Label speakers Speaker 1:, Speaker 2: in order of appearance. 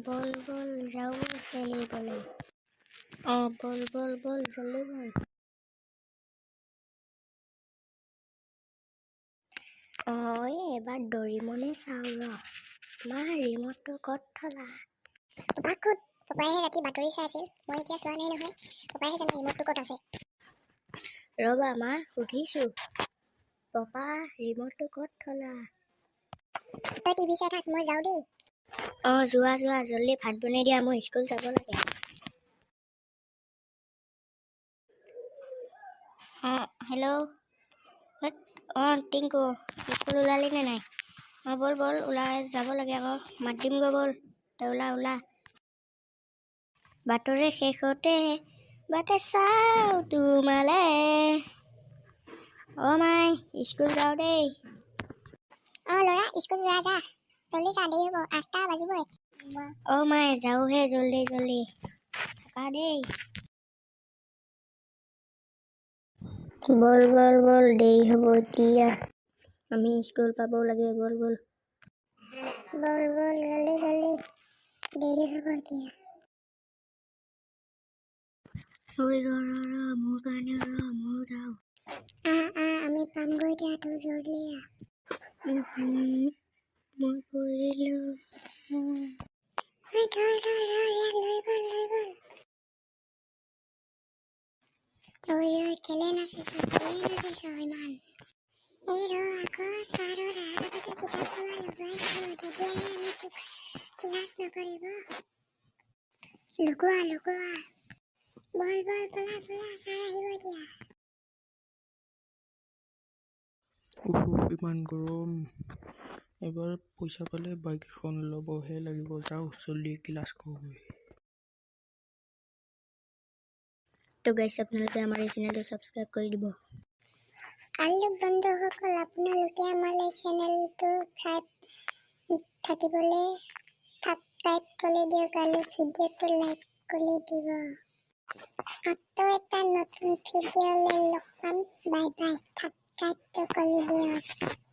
Speaker 1: বল বল যাও খেলিবলে বল বল বল জলদি বল এবাৰ দৰিমনে চাওঁ ৰ মা ৰিমটটো ক'ত থলা পাপা ক'ত পাপাইহে ৰাতি বাতৰি চাই আছিল মই এতিয়া চোৱা নাই নহয় পাপাইহে জানে ৰিমটটো ক'ত আছে ৰবা মা সুধিছো পাপা ৰিমটটো ক'ত থলা তই টিভি চাই থাক মই যাওঁ দেই যোৱা যোৱা জলদি ভাত বনাই দিয়া মই স্কুল যাব লাগে হেল্ল' টিংকু স্কুল ওলালি নে নাই বল বল ওলাই যাব লাগে আকৌ মাত দিমগৈ বল তই ওলা বাতৰে শেষতে বাটে চাওঁ তোমালে মাই স্কুল যাওঁ দেই ল'ৰা স্কুল যোৱা যা জলদি যা দেৰি হ'ব 8টা বাজিবই মাই যাওঁহে জলদি থাকা দেই বল বল বল দেৰি হ'ব এতিয়া আমি স্কুল পাব লাগে বল বল বল বল জলদি দেৰি হ'ব এতিয়া মোৰ কাৰণে ময়ো যাওঁ আমি পামগৈ এতিয়া তই জলদি মই পৰিলোঁ কেলে নাচিছ ইমান এই আকৌ ছাৰৰ আগতে কিতাপখন লগাইছোঁ তেতিয়াহে আমি ক্লাছ নকৰিব লুকোৱা বল বল পলা ছাৰ আহিব এতিয়া
Speaker 2: ইমান গৰম এবাৰ পইচা পালে বাইক এখন ল'বহে লাগিব যাওঁ জলদি ক্লাছ কৰোঁগৈ
Speaker 1: তো গাইছ আপোনালোকে আমাৰ এই চেনেলটো ছাবস্ক্ৰাইব কৰি দিব আৰু বন্ধুসকল আপোনালোকে আমাৰ এই চেনেলটো চাই থাকিবলৈ ছাবস্ক্ৰাইব কৰি দিয়ক আৰু ভিডিঅ'টো লাইক কৰি দিব আকৌ এটা নতুন ভিডিঅ'লৈ লগ পাম বাই বাই ছাবস্ক্ৰাইবটো কৰি দিয়ক